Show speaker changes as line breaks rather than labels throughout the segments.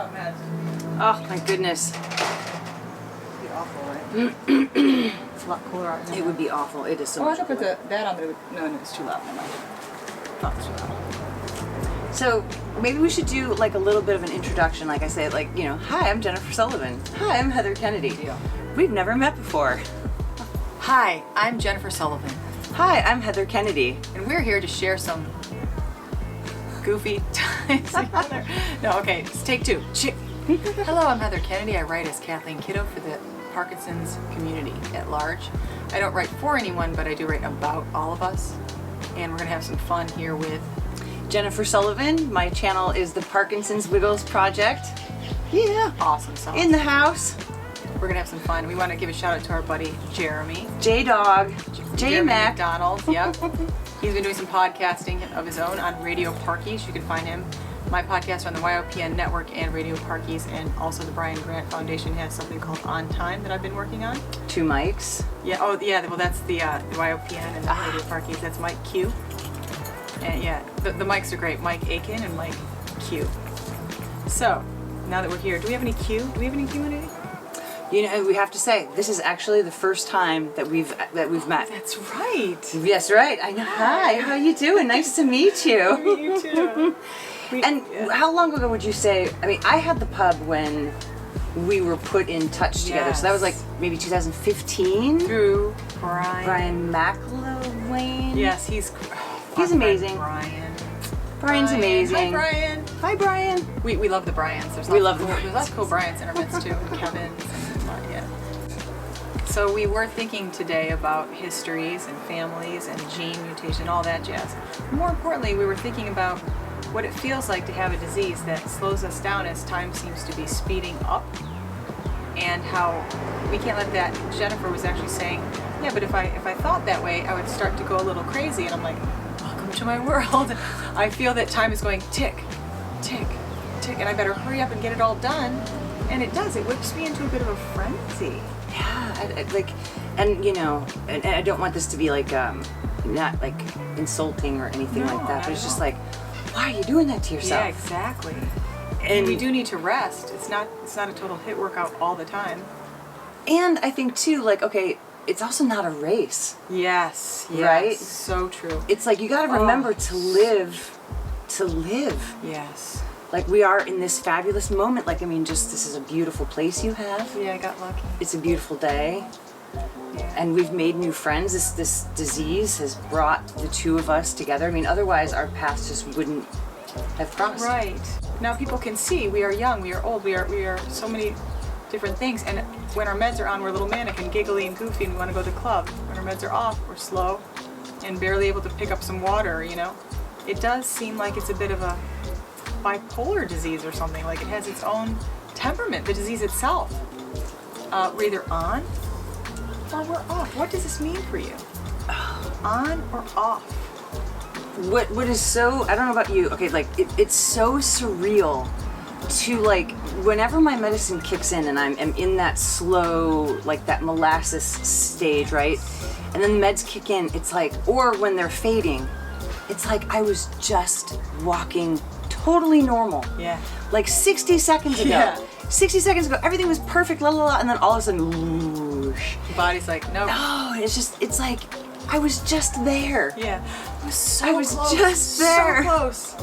without meds.
Oh my goodness.
It'd be awful, right? It's a lot cooler out here.
It would be awful. It is so
Oh, I
much
could put
cooler.
that on, but no, it's too loud. Never mind. No, it's too loud.
So maybe we should do like a little bit of an introduction. Like I say, like, you know, hi, I'm Jennifer Sullivan. Hi, I'm Heather Kennedy.
Deal.
We've never met before.
Hi, I'm Jennifer Sullivan,
Hi, I'm Heather Kennedy.
and we're here to share some goofy times together. No, okay, let's take two. Hello, I'm Heather Kennedy. I write as Kathleen Kiddo for the Parkinsons community at large. I don't write for anyone, but I do write about all of us. And we're going to have some fun here with
Jennifer Sullivan. My channel is the Parkinsons Wiggles Project. Yeah.
awesome songs.
In the house.
We're going to have some fun. We want to give a shout out to our buddy Jeremy.
J-Dog.
Jeremy
J-Mac.
McDonald. Yep. He's been doing some podcasting of his own on Radio Parkies. You can find him. My podcast on the YOPN network and Radio Parkies, and also the Brian Grant Foundation has something called On Time that I've been working on.
2 mics.
Yeah. Oh, yeah. Well, that's the YOPN and the Radio Parkies. That's Mike Q. And yeah, the mics are great. Mike Aiken and Mike Q. So now that we're here, do we have any Q? Do we have any Q&A?
You know, we have to say, this is actually the first time that we've met.
That's right.
Yes, right. I know. Hi, how you doing? Nice to meet you.
You too.
And how long ago would you say, I mean, I had the pub when we were put in touch together, so that was like maybe 2015?
Through Brian.
Brian McElwain?
Yes, he's
amazing. Brian's amazing.
Hi, Brian.
Hi, Brian.
We love the Bryans. There's
We
lots
love
of
the
There's lots of cool Bryans in our midst too, and Kevins and yeah. So we were thinking today about histories and families and gene mutation, all that jazz. More importantly, we were thinking about what it feels like to have a disease that slows us down as time seems to be speeding up, and how we can't let that. Jennifer was actually saying, yeah, but if I thought that way, I would start to go a little crazy, and I'm like, welcome to my world. I feel that time is going tick, tick, tick, and I better hurry up and get it all done. And it does. It whips me into a bit of a frenzy.
Yeah, and you know, and I don't want this to be like, not like insulting or anything
No,
like that,
not
but it's
at
just
all.
like, why are you doing that to yourself?
Yeah, exactly.
And
We do need to rest. It's not a total hit workout all the time.
And I think too, like, okay, it's also not a race.
Yes.
Right?
So true.
It's like you got to remember to live.
Yes.
Like we are in this fabulous moment. Like, I mean, just this is a beautiful place you have.
Yeah, I got lucky.
It's a beautiful day.
Yeah.
And we've made new friends. This disease has brought the two of us together. I mean, otherwise our paths just wouldn't have crossed.
Right. Now people can see we are young, we are old, we are so many different things. And when our meds are on, we're a little manic and giggly and goofy and we want to go to the club. When our meds are off, we're slow and barely able to pick up some water, you know. It does seem like it's a bit of a bipolar disease or something. Like it has its own temperament, the disease itself. We're either on or we're off. What does this mean for you? On or off?
What is so, I don't know about you, okay, like it's so surreal to like, whenever my medicine kicks in and I'm in that slow, like that molasses stage, right? And then the meds kick in, it's like, or when they're fading, it's like I was just walking totally normal.
Yeah.
Like 60 seconds ago.
Yeah.
60 seconds ago, everything was perfect, la la la, and then all of a sudden, whoosh.
The body's like, no.
No, it's like, I was just there.
Yeah. It was so
I was
close.
just there.
So close.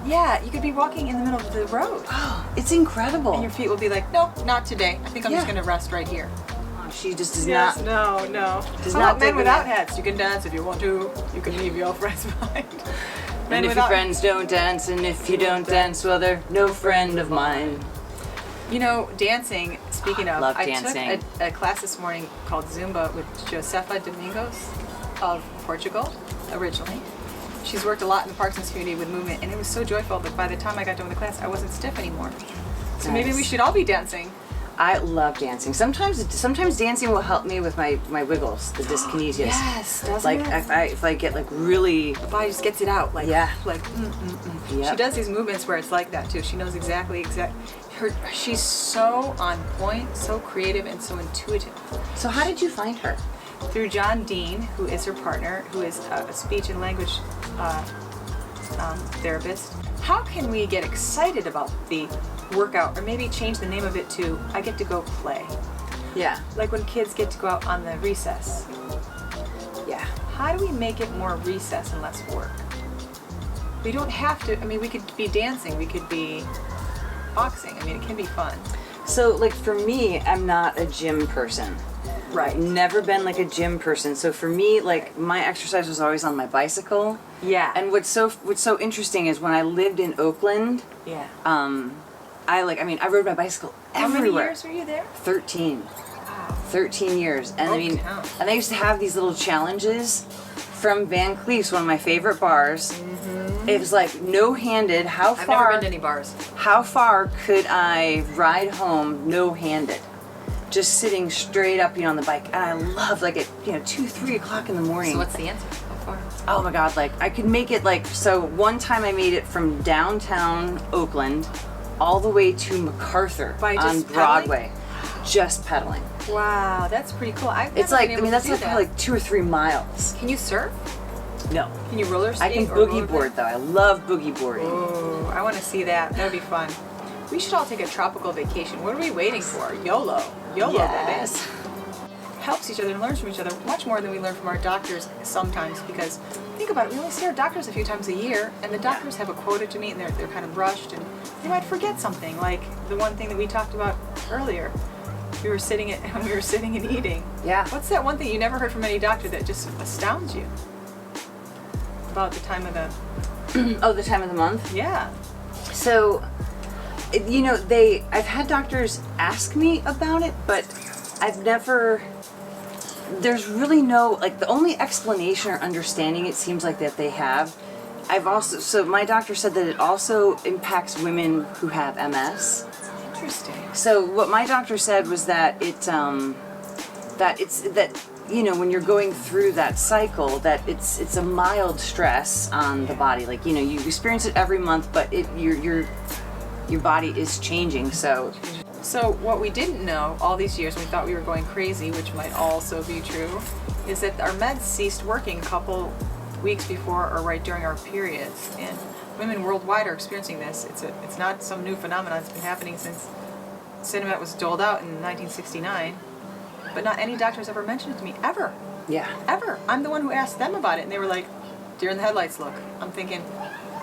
Yeah, you could be walking in the middle of the road.
It's incredible.
And your feet will be like, nope, not today. I think I'm just
Yeah.
going to rest right here.
She just does
Yes,
not.
no.
Does
How
not
about men
dig
without
that.
hats? You can dance if you want to. You can leave your friends behind.
And if your friends don't dance, and if you don't dance, well, they're no friend of mine.
You know, dancing, speaking of,
love
I
dancing.
took a class this morning called Zumba with Josefa Domingos of Portugal, originally. She's worked a lot in the Parkinson's community with movement, and it was so joyful that by the time I got done with the class, I wasn't stiff anymore. So maybe we
Nice.
should all be dancing.
I love dancing. Sometimes dancing will help me with my wiggles, the dyskinesias.
Yes, doesn't
Like
it?
if I get like really,
The body just gets it out, like
Yeah.
like.
Yep.
She does these movements where it's like that too. She knows exactly. She's so on point, so creative, and so intuitive.
So how did you find her?
Through John Dean, who is her partner, who is a speech and language therapist. how can we get excited about the workout, or maybe change the name of it to I get to go play?
Yeah.
Like when kids get to go out on the recess.
Yeah.
How do we make it more recess and less work? We don't have to, I mean, we could be dancing, we could be boxing. I mean, it can be fun.
So, like, for me, I'm not a gym person.
Right.
Never been like a gym person. So for me, like, my exercise was always on my bicycle.
Yeah.
And what's so interesting is when I lived in Oakland,
Yeah.
I rode my bicycle
How
everywhere.
many years were you there?
13.
Wow.
13 years. And I mean,
Hometown.
and I used to have these little challenges from Van Cleef's, one of my favorite bars. Mm-hmm. It was like no-handed.
I've never been to any bars.
How far could I ride home no-handed? Just sitting straight up, on the bike. And I love, like, at, 2, 3 o'clock in the morning.
So what's the answer? How far?
Oh my God, like, I could make it, like, so one time I made it from downtown Oakland all the way to MacArthur
By just
on Broadway. Just pedaling.
Wow, that's pretty cool. I've never
It's like,
been able
that's
to do
like
that.
probably like 2 or 3 miles.
Can you surf?
No.
Can you roller skate?
I can
or
boogie
rollerblade?
board though. I love boogie boarding.
Oh, I want to see that. That would be fun. We should all take a tropical vacation. What are we waiting for? YOLO. YOLO,
Yes.
baby. Helps each other and learns from each other much more than we learn from our doctors sometimes, because think about it, we only see our doctors a few times a year, and the doctors have a quota to meet, and they're kind of rushed, and they might forget something, like the one thing that we talked about earlier. We were sitting and eating.
Yeah.
What's that one thing you never heard from any doctor that just astounds you? About the time of the...
Oh, the time of the month?
Yeah.
So, I've had doctors ask me about it, but I've never, there's really no, like, the only explanation or understanding it seems like that they have. So my doctor said that it also impacts women who have MS.
Interesting.
So what my doctor said was that when you're going through that cycle, that it's a mild stress on the body. Like, you experience it every month, but your body is changing. So
what we didn't know all these years, and we thought we were going crazy, which might also be true, is that our meds ceased working a couple weeks before or right during our periods. And women worldwide are experiencing this. It's not some new phenomenon. It's been happening since Cinemet was doled out in 1969. But not any doctor has ever mentioned it to me, ever.
yeah.
Ever. I'm the one who asked them about it, and they were like, deer in the headlights look. I'm thinking,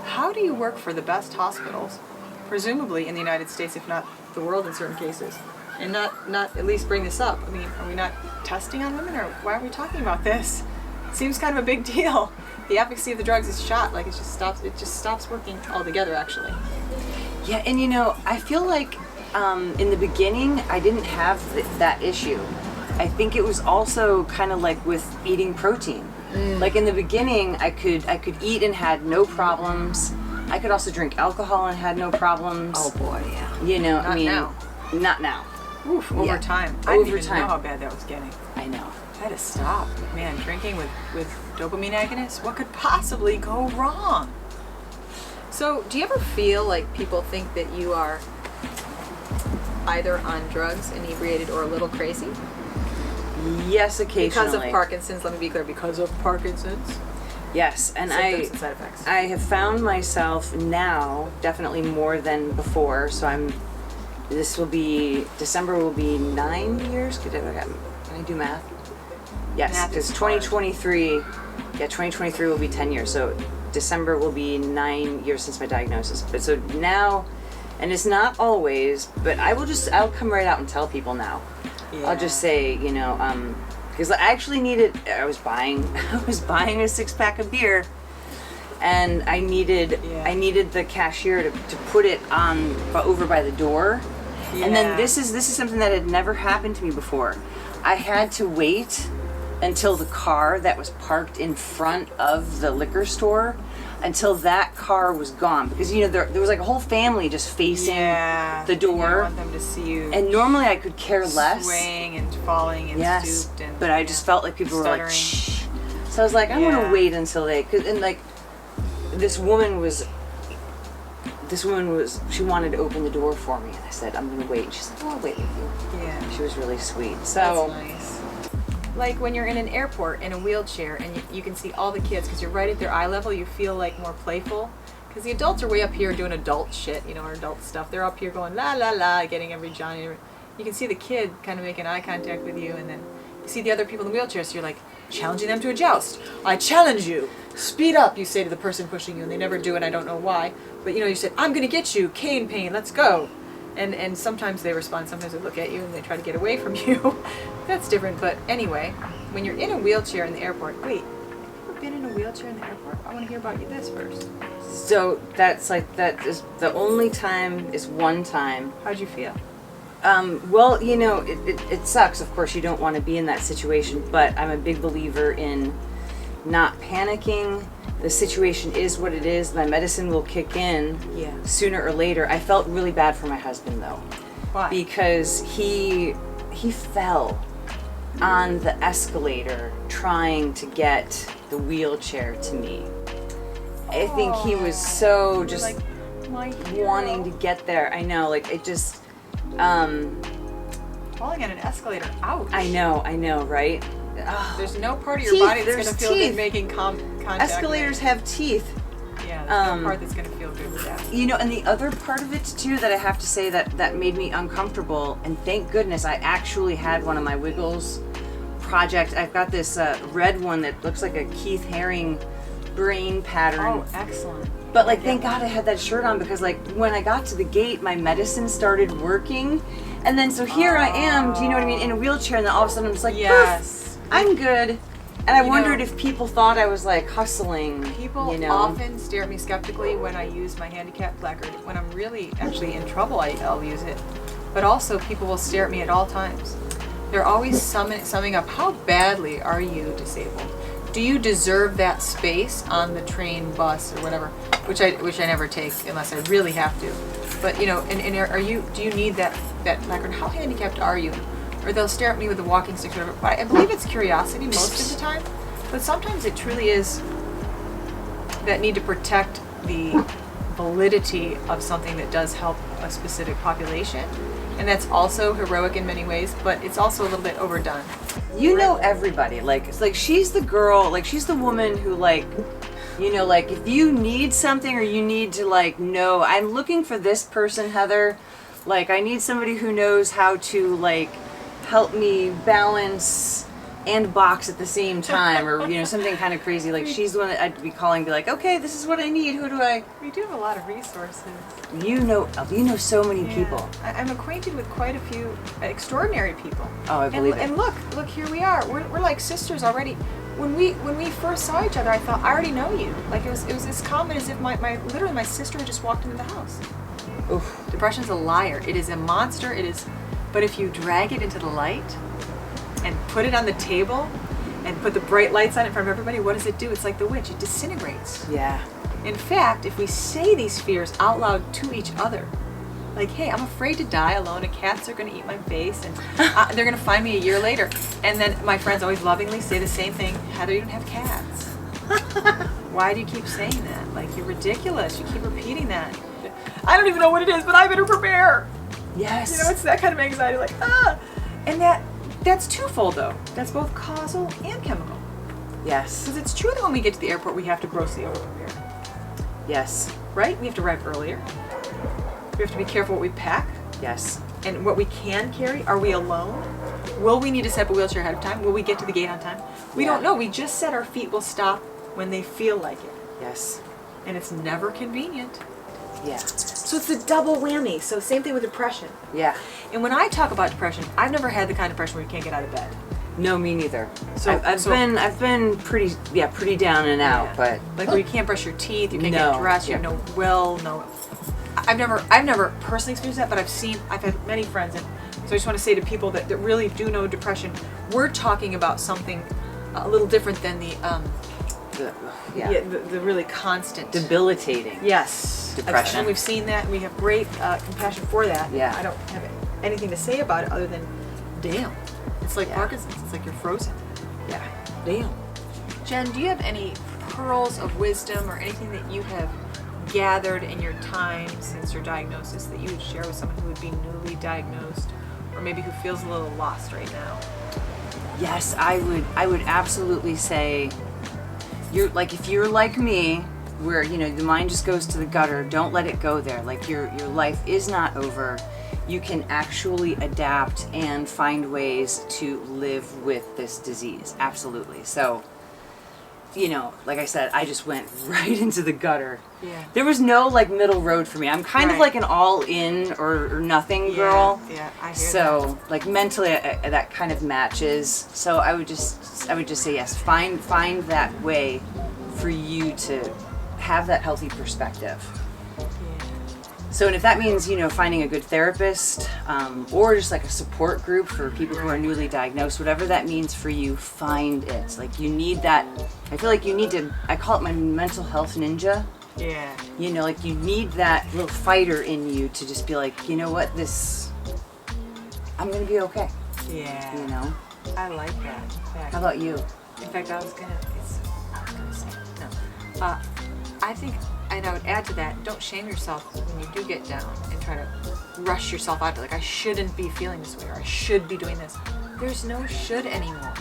how do you work for the best hospitals, presumably in the United States, if not the world in certain cases, and not at least bring this up? I mean, are we not testing on women, or why are we talking about this? It seems kind of a big deal. The efficacy of the drugs is shot, like it just stops working altogether, actually.
Yeah, and I feel like in the beginning I didn't have that issue. I think it was also kind of like with eating protein. Like in the beginning, I could eat and had no problems. I could also drink alcohol and had no problems.
Oh boy, yeah.
I mean,
now.
not now.
Oof, over
Yeah.
time. I didn't
Over
even
time.
know how bad that was getting.
I know.
I had to stop. Man, drinking with dopamine agonists, what could possibly go wrong? So, do you ever feel like people think that you are either on drugs, inebriated, or a little crazy?
Yes, occasionally.
Because of Parkinson's, let me be clear, because of Parkinson's?
Yes, and
Symptoms and side effects.
I have found myself now definitely more than before. So December will be 9 years. Can I do math? Yes,
Math
because
is hard.
2023 will be 10 years. So December will be 9 years since my diagnosis. But so now, and it's not always, but I'll come right out and tell people now.
Yeah.
I'll just say, because I actually I was buying a 6-pack of beer, and I needed the cashier to put it on over by the door.
Yeah.
And then this is something that had never happened to me before. I had to wait until the car that was parked in front of the liquor store, until that car was gone, because there was like a whole family just facing the door.
I want them to see you.
And normally I could care less.
Swaying and falling and stooped and.
But I just felt like people were like,
stuttering.
shh. So I was like, I'm gonna wait until this woman was, she wanted to open the door for me, and I said, I'm gonna wait. And she's like, oh, I'll wait with you.
Yeah.
She was really sweet. So
That's nice. Like when you're in an airport in a wheelchair and you can see all the kids because you're right at their eye level, you feel like more playful Because the adults are way up here doing adult shit, you know, or adult stuff. They're up here going la la la, getting every Johnny. You can see the kid kind of making eye contact with you, and then you see the other people in the wheelchairs. So you're like challenging them to a joust. I challenge you. Speed up, you say to the person pushing you, and they never do it. I don't know why, but you know, you said, I'm gonna get you, cane pain. Let's go. And sometimes they respond. Sometimes they look at you and they try to get away from you. That's different. But anyway, when you're in a wheelchair in the airport, wait, have you ever been in a wheelchair in the airport? I want to hear about you this first.
So that's like, that is the only time is one time.
How'd you feel?
Well, you know, it sucks. Of course, you don't want to be in that situation, but I'm a big believer in not panicking. The situation is what it is. My medicine will kick in sooner or later. I felt really bad for my husband, though.
Why?
Because he fell on the escalator trying to get the wheelchair to me. I think he was so just
like, my hero.
wanting to get there. I know, like it just.
Falling on an escalator. Ouch.
I know, right? Ugh.
There's no part of your
Teeth,
body that's
there's
going to feel
teeth.
good making contact.
Escalators have teeth.
Yeah, there's no part that's going to feel good with that.
You know, and the other part of it too that I have to say that made me uncomfortable, and thank goodness I actually had one of my Wiggles project. I've got this red one that looks like a Keith Haring brain pattern.
Oh, excellent.
But like, thank God I had that shirt on, because like when I got to the gate, my medicine started working, and then so here I am. Do you know what I mean? In a wheelchair, and then all of a sudden I'm just like,
yes,
poof, I'm good. And I wondered if people thought I was like hustling.
People
you know?
often stare at me skeptically when I use my handicap placard. When I'm really actually in trouble, I'll use it. But also, people will stare at me at all times. They're always summing up, how badly are you disabled? Do you deserve that space on the train, bus, or whatever? Which I never take unless I really have to. But you know, and are you? Do you need that placard? How handicapped are you? Or they'll stare at me with a walking stick or whatever. But I believe it's curiosity most of the time. But sometimes it truly is that need to protect the validity of something that does help a specific population. And that's also heroic in many ways, but it's also a little bit overdone.
You know everybody. Like, it's like she's the girl, like she's the woman who like, you know, like if you need something or you need to like know, I'm looking for this person, Heather. Like I need somebody who knows how to like help me balance and box at the same time, or you know, something kind of crazy. Like she's the one that I'd be calling, be like, okay, this is what I need. Who do I?
We do have a lot of resources.
You know so many people.
I'm acquainted with quite a few extraordinary people.
Oh, I believe it.
And look, here we are. We're like sisters already. When we first saw each other, I thought, I already know you. Like it was as common as if literally my sister had just walked into the house.
Oof.
Depression's a liar. It is a monster. It is, but if you drag it into the light and put it on the table and put the bright lights on it in front of everybody, what does it do? It's like the witch. It disintegrates.
Yeah.
In fact, if we say these fears out loud to each other, like, hey, I'm afraid to die alone, and cats are going to eat my face, and they're going to find me a year later. And then my friends always lovingly say the same thing, Heather, you don't have cats. Why do you keep saying that? Like, you're ridiculous. You keep repeating that. I don't even know what it is, but I better prepare.
Yes.
You know, it's that kind of anxiety, like, And that's twofold, though. That's both causal and chemical.
Yes.
Because it's true that when we get to the airport, we have to grossly over-prepare.
Yes.
Right? We have to arrive earlier. We have to be careful what we pack.
Yes.
And what we can carry. Are we alone? Will we need to set up a wheelchair ahead of time? Will we get to the gate on time? We don't know. We just said our feet will stop when they feel like it.
Yes.
And it's never convenient.
Yeah.
So it's the double whammy. So same thing with depression.
Yeah.
And when I talk about depression, I've never had the kind of depression where you can't get out of bed.
No, me neither.
So
I've been pretty down and out, but
like where you can't brush your teeth, you can't
No.
get dressed, you have no will, no. I've never personally experienced that, but I've had many friends, and so I just want to say to people that really do know depression, we're talking about something a little different than the really constant
debilitating.
Yes.
Depression.
And we've seen that, and we have great compassion for that.
Yeah.
I don't have anything to say about it other than, damn. It's like Parkinson's. It's like you're frozen.
Yeah.
Damn. Jen, do you have any pearls of wisdom or anything that you have gathered in your time since your diagnosis that you would share with someone who would be newly diagnosed, or maybe who feels a little lost right now?
Yes, I would absolutely say, you're like, if you're like me, where, you know, the mind just goes to the gutter. Don't let it go there. Like your life is not over. You can actually adapt and find ways to live with this disease. Absolutely. So, you know, like I said, I just went right into the gutter.
Yeah.
There was no like middle road for me. I'm kind of
Right.
like an all in or nothing girl.
Yeah, I hear
So like mentally that kind of matches. So I would just say yes. Find that way for you to have that healthy perspective.
that.
So, and if that means, you know, finding a good therapist, or just like a support group for people who are newly diagnosed, whatever that means for you, find it. Like you need that. I feel like you need to. I call it my mental health ninja.
Yeah.
You know, like you need that little fighter in you to just be like, you know what, I'm gonna be okay.
Yeah.
You know.
I like that. Yeah.
How about you?
In fact, I was gonna say no. And I would add to that: don't shame yourself when you do get down and try to rush yourself out. Like I shouldn't be feeling this way, or I should be doing this. There's no should anymore.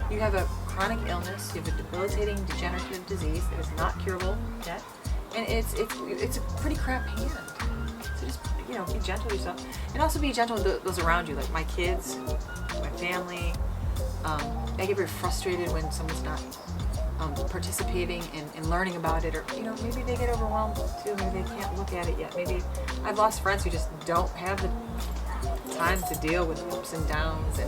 You have a chronic illness. You have a debilitating degenerative disease that is not curable yet, and it's a pretty crap hand. So just be gentle with yourself, and also be gentle with those around you, like my kids, my family. I get very frustrated when someone's not participating in learning about it, or maybe they get overwhelmed too. Maybe they can't look at it yet. Maybe I've lost friends who just don't have the time to deal with ups and downs,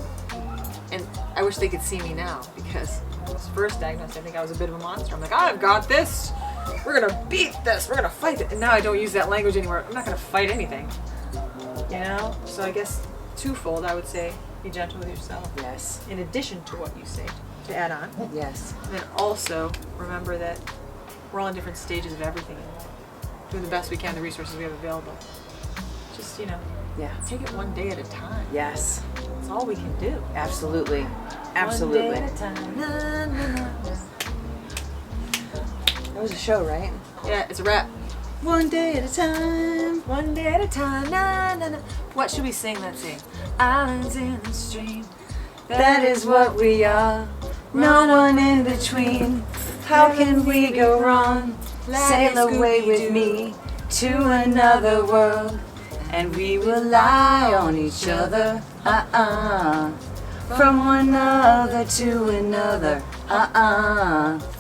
and I wish they could see me now, because when I was first diagnosed, I think I was a bit of a monster. I'm like, I've got this. We're gonna beat this. We're gonna fight it. And now I don't use that language anymore. I'm not gonna fight anything. So I guess twofold, I would say, be gentle with yourself.
Yes.
In addition to what you say, to add on.
Yes.
And then also remember that we're all in different stages of everything. Doing the best we can, the resources we have available. Just,
Yeah.
take it one day at a time.
Yes.
That's all we can do.
Absolutely. Absolutely.
One day at a time. Na, na, na, na.
That was a show, right?
Yeah, it's a wrap.
One day at a time.
One day at a time. Na, na, na. What should we sing? Let's sing. Islands in the stream.
That is what we are. No one in between. How can we go wrong? Sail away with me to another world, and we will lie on each other. From one another to another.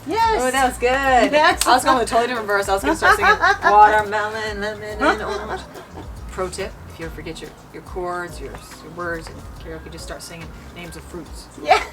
Yes.
Oh, that was good.
Yes.
I was going with a totally different verse. I was going to start singing watermelon, lemon, and orange. Pro tip: if you ever forget your chords, your words, and karaoke, just start singing names of fruits.
Yeah.